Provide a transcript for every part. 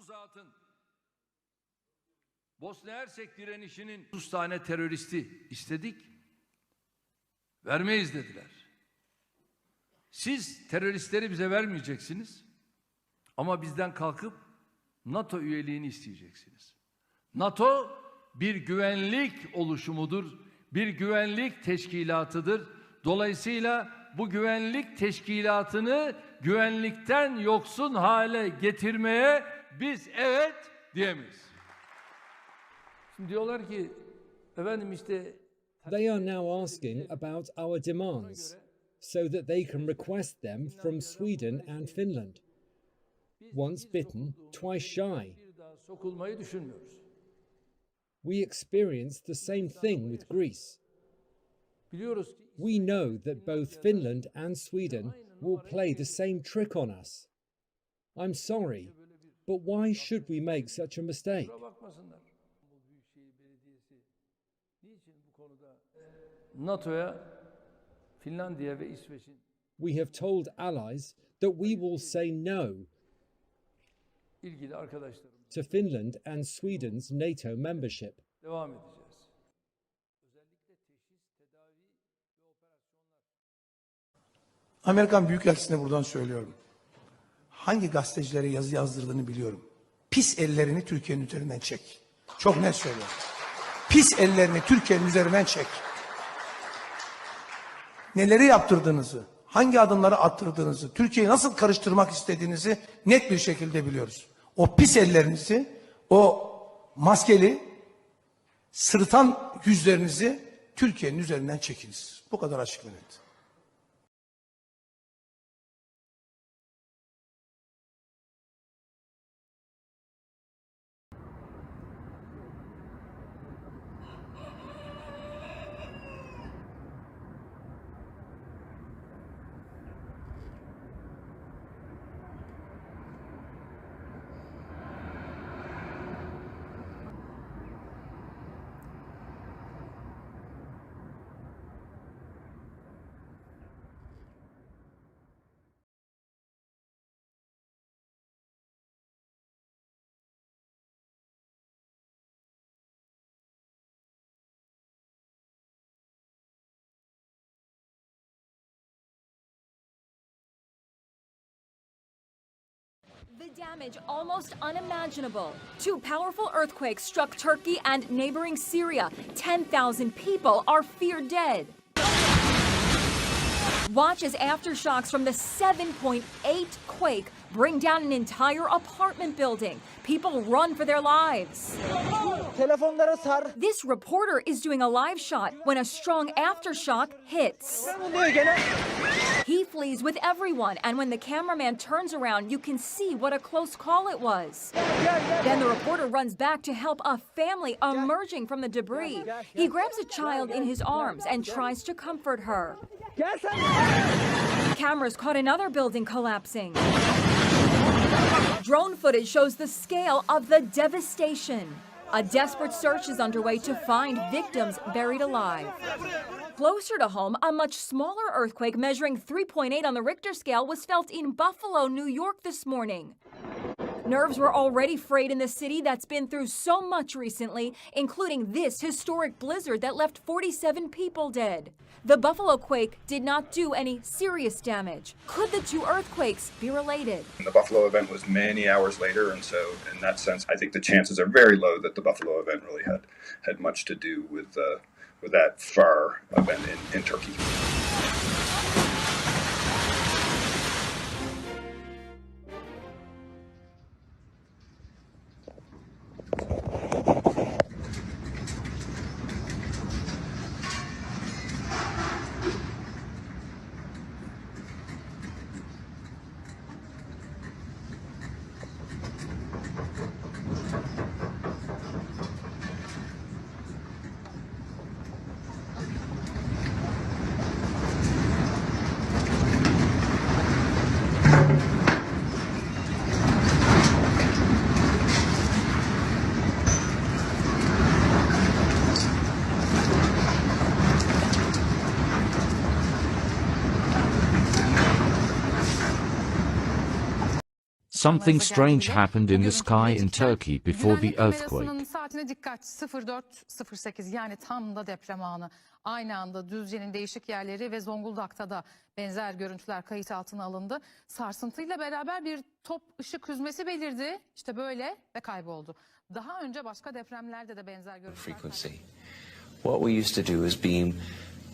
zatın Bosna Hersek direnişinin 30 tane teröristi istedik. Vermeyiz dediler. Siz teröristleri bize vermeyeceksiniz. Ama bizden kalkıp NATO üyeliğini isteyeceksiniz. NATO bir güvenlik oluşumudur. Bir güvenlik teşkilatıdır. Dolayısıyla bu güvenlik teşkilatını güvenlikten yoksun hale getirmeye biz evet diyemeyiz. Şimdi diyorlar ki efendim işte They are now asking about our demands so that they can request them from Sweden and Finland. Once bitten, twice shy. bir daha sokulmayı düşünmüyoruz. We experienced the same thing with Greece. Biliyoruz ki We know that both Finland and Sweden will play the same trick on us. I'm sorry, but why should we make such a mistake? kusura bakmasınlar. İstanbul Büyükşehir Belediyesi niçin bu konuda NATO'ya Finlandiya ve İsveç'in We have told allies that we will say no ilgili arkadaşlarım to Finland and Sweden's NATO membership. devam edeceğiz. Özellikle teşhis, tedavi ve operasyonlar. Amerikan Büyükelçisi'ne buradan söylüyorum. Hangi gazetecilere yazı yazdırdığını biliyorum. Pis ellerini Türkiye'nin üzerinden çek. Çok net söylüyorum. Pis ellerini Türkiye'nin üzerinden çek. Neleri yaptırdığınızı, hangi adımları attırdığınızı, Türkiye'yi nasıl karıştırmak istediğinizi net bir şekilde biliyoruz. O pis ellerinizi, o maskeli, sırıtan yüzlerinizi Türkiye'nin üzerinden çekiniz. Bu kadar açık ve net. The damage almost unimaginable. Two powerful earthquakes struck Turkey and neighboring Syria. 10,000 people are feared dead. Watch as aftershocks from the 7.8 quake bring down an entire apartment building. People run for their lives. Telefonlara sar. This reporter is doing a live shot when a strong aftershock hits. Ne oluyor gene? He flees with everyone, and when the cameraman turns around, you can see what a close call it was. Then the reporter runs back to help a family emerging from the debris. He grabs a child in his arms and tries to comfort her. Gel sen. Cameras caught another building collapsing. Drone footage shows the scale of the devastation. A desperate search is underway to find victims buried alive. Closer to home, a much smaller earthquake measuring 3.8 on the Richter scale was felt in Buffalo, New York this morning. Nerves were already frayed in the city that's been through so much recently, including this historic blizzard that left 47 people dead. The Buffalo quake did not do any serious damage. Could the two earthquakes be related? The Buffalo event was many hours later, and so in that sense, I think the chances are very low that the Buffalo event really had much to do with that far event in Turkey. Something strange happened in the sky in Turkey before the earthquake. Saatine dikkat 04:08 yani tam da deprem anı. Aynı anda Düzce'nin değişik yerleri ve Zonguldak'ta da benzer görüntüler kayıt altına alındı. Sarsıntıyla beraber bir top ışık hüzmesi belirdi. İşte böyle ve kayboldu. Daha önce başka depremlerde de benzer görüntüler. Frequency. What we used to do is beam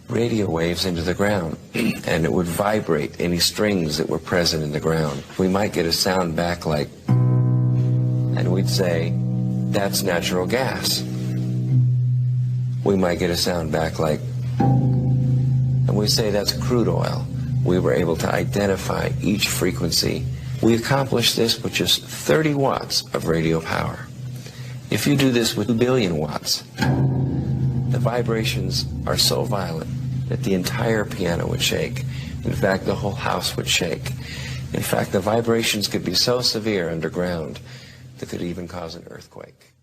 radio waves into the ground and it would vibrate any strings that were present in the ground. We might get a sound back like, and we'd say, that's natural gas. We might get a sound back like, and we'd say that's crude oil. We were able to identify each frequency. We accomplished this with just 30 watts of radio power. If you do this with 2 billion watts, the vibrations are so violent that the entire piano would shake. In fact, the whole house would shake. In fact, the vibrations could be so severe underground that could even cause an earthquake.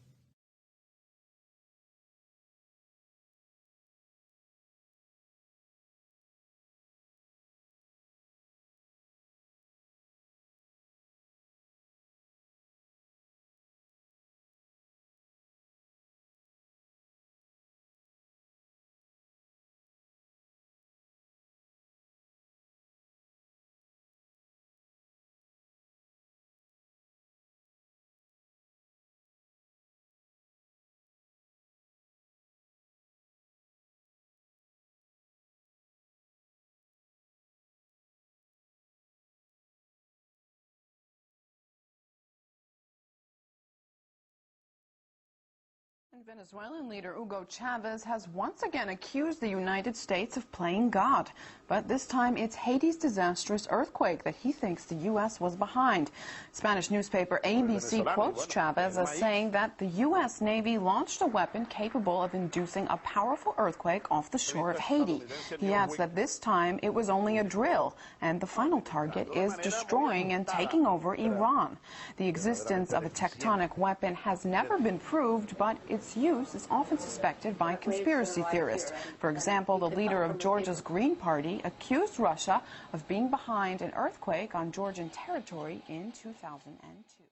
Venezuelan leader Hugo Chavez has once again accused the United States of playing God. But this time it's Haiti's disastrous earthquake that he thinks the U.S. was behind. Spanish newspaper ABC quotes Chavez as saying that the U.S. Navy launched a weapon capable of inducing a powerful earthquake off the shore of Haiti. He adds that this time it was only a drill and the final target is destroying and taking over Iran. The existence of a tectonic weapon has never been proved, but its use is often suspected by conspiracy theorists. For example, the leader of Georgia's Green Party accused Russia of being behind an earthquake on Georgian territory in 2002.